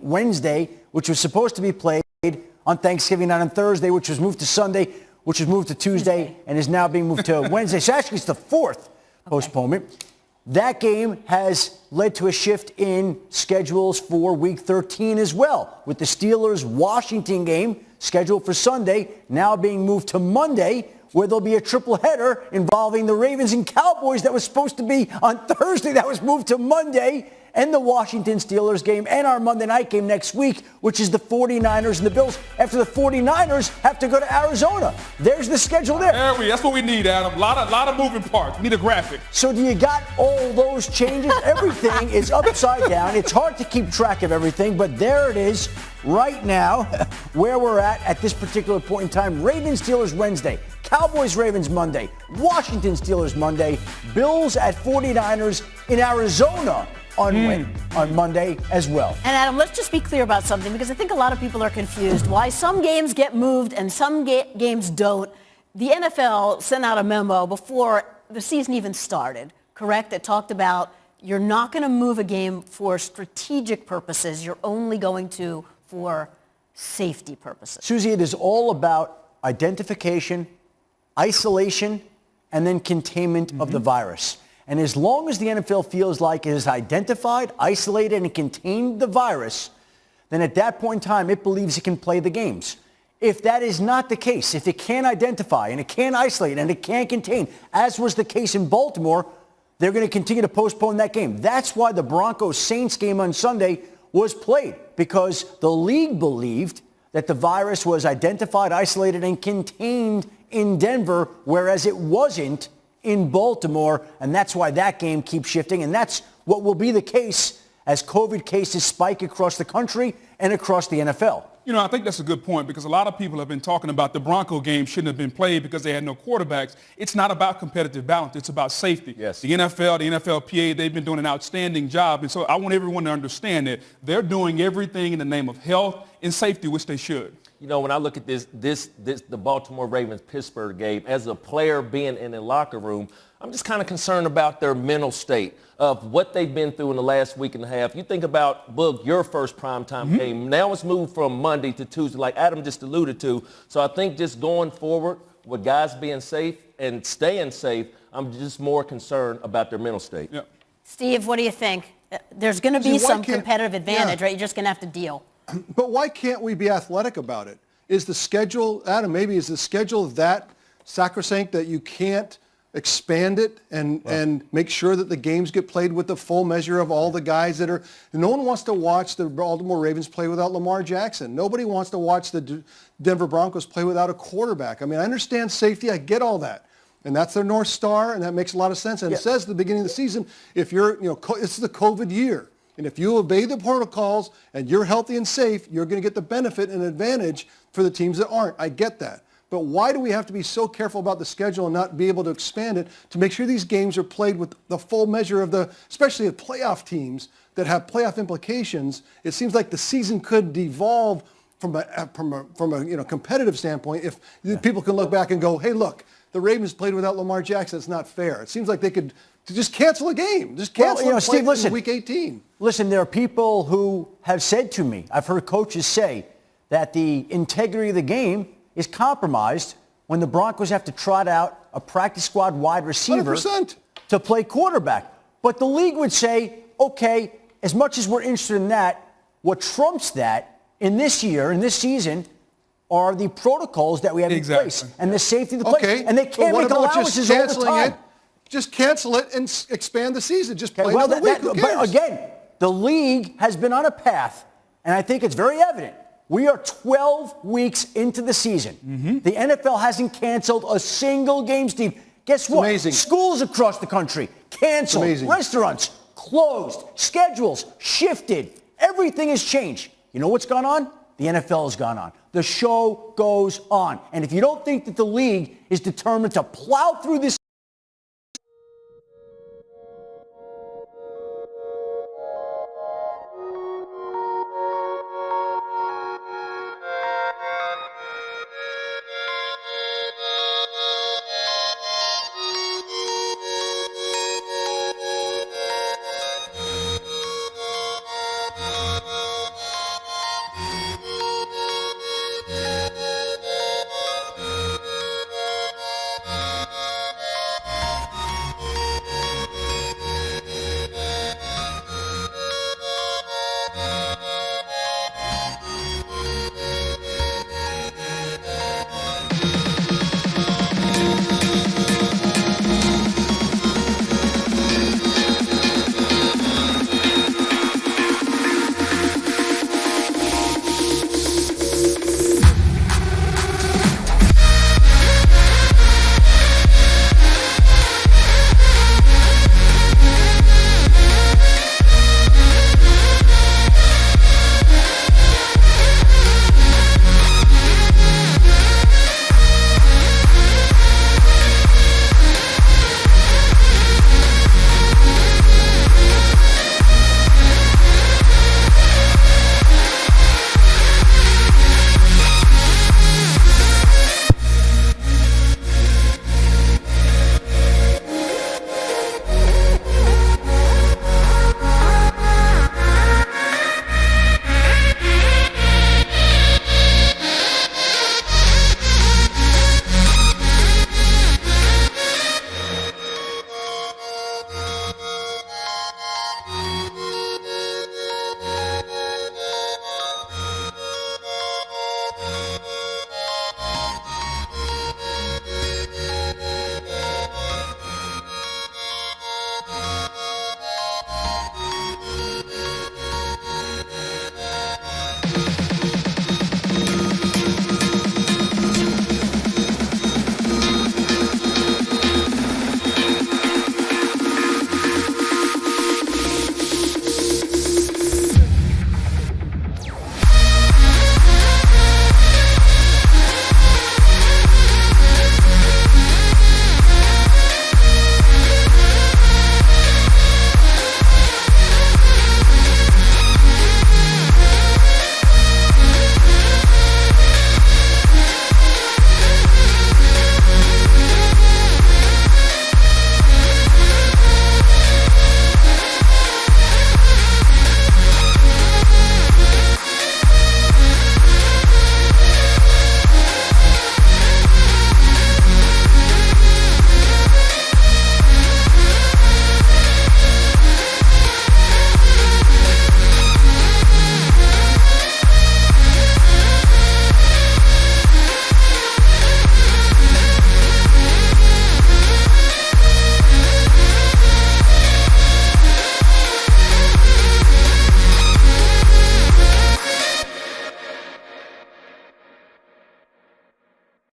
Wednesday, which was supposed to be played on Thanksgiving night on Thursday, which was moved to Sunday, which was moved to Tuesday, and is now being moved to Wednesday. So actually it's the fourth postponement. That game has led to a shift in schedules for Week 13 as well, with the Steelers-Washington game scheduled for Sunday now being moved to Monday, where there'll be a triple header involving the Ravens and Cowboys that was supposed to be on Thursday. That was moved to Monday, and the Washington Steelers game, and our Monday night game next week, which is the 49ers and the Bills, after the 49ers have to go to Arizona. There's the schedule there. That's what we need, Adam. A lot of moving parts. We need a graphic. So do you got all those changes? Everything is upside down. It's hard to keep track of everything, but there it is right now where we're at this particular point in time. Ravens Steelers Wednesday, Cowboys Ravens Monday, Washington Steelers Monday, Bills at 49ers in Arizona on Monday as well. And Adam, let's just be clear about something, because I think a lot of people are confused why some games get moved and some games don't. The NFL sent out a memo before the season even started, correct? That talked about you're not going to move a game for strategic purposes. You're only going to for safety purposes. Susie, it is all about identification, isolation, and then containment of the virus. And as long as the NFL feels like it has identified, isolated, and contained the virus, then at that point in time, it believes it can play the games. If that is not the case, if it can't identify and it can't isolate and it can't contain, as was the case in Baltimore, they're going to continue to postpone that game. That's why the Broncos-Saints game on Sunday was played, because the league believed that the virus was identified, isolated, and contained in Denver, whereas it wasn't in Baltimore, and that's why that game keeps shifting, and that's what will be the case as COVID cases spike across the country and across the NFL. You know, I think that's a good point, because a lot of people have been talking about the Bronco game shouldn't have been played because they had no quarterbacks. It's not about competitive balance. It's about safety. Yes. The NFL, the NFLPA, they've been doing an outstanding job. And so I want everyone to understand that they're doing everything in the name of health and safety, which they should. You know, when I look at the Baltimore Ravens Pittsburgh game, as a player being in the locker room, I'm just kind of concerned about their mental state of what they've been through in the last week and a half. You think about, Boog, your first primetime game. Now it's moved from Monday to Tuesday, like Adam just alluded to. So I think just going forward with guys being safe and staying safe, I'm just more concerned about their mental state. Yeah. Steve, what do you think? There's going to be some competitive advantage, right? You're just going to have to deal. But why can't we be athletic about it? Is the schedule, Adam, maybe is the schedule that sacrosanct that you can't expand it and make sure that the games get played with the full measure of all the guys that are. No one wants to watch the Baltimore Ravens play without Lamar Jackson. Nobody wants to watch the Denver Broncos play without a quarterback. I mean, I understand safety. I get all that. And that's their North Star, and that makes a lot of sense. And it says at the beginning of the season, if you're, it's the COVID year. And if you obey the protocols and you're healthy and safe, you're going to get the benefit and advantage for the teams that aren't. I get that. But why do we have to be so careful about the schedule and not be able to expand it to make sure these games are played with the full measure of especially the playoff teams that have playoff implications? It seems like the season could devolve from a competitive standpoint if people can look back and go, hey, look, the Ravens played without Lamar Jackson. It's not fair. It seems like they could just cancel a game. Just cancel it, Steve, listen, in Week 18. Listen, there are people who have said to me, I've heard coaches say that the integrity of the game is compromised when the Broncos have to trot out a practice squad wide receiver 100%. to play quarterback. But the league would say, okay, as much as we're interested in that, what trumps that in this year, in this season, are the protocols that we have in place and the safety of the players. And they can't make allowances all the time. Just cancel it and expand the season. Just play another week. Who cares? But again, the league has been on a path, and I think it's very evident. We are 12 weeks into the season. The NFL hasn't canceled a single game, Steve. Guess what? Amazing. Schools across the country canceled. Restaurants closed. Schedules shifted. Everything has changed. You know what's gone on? The NFL has gone on. The show goes on. And if you don't think that the league is determined to plow through this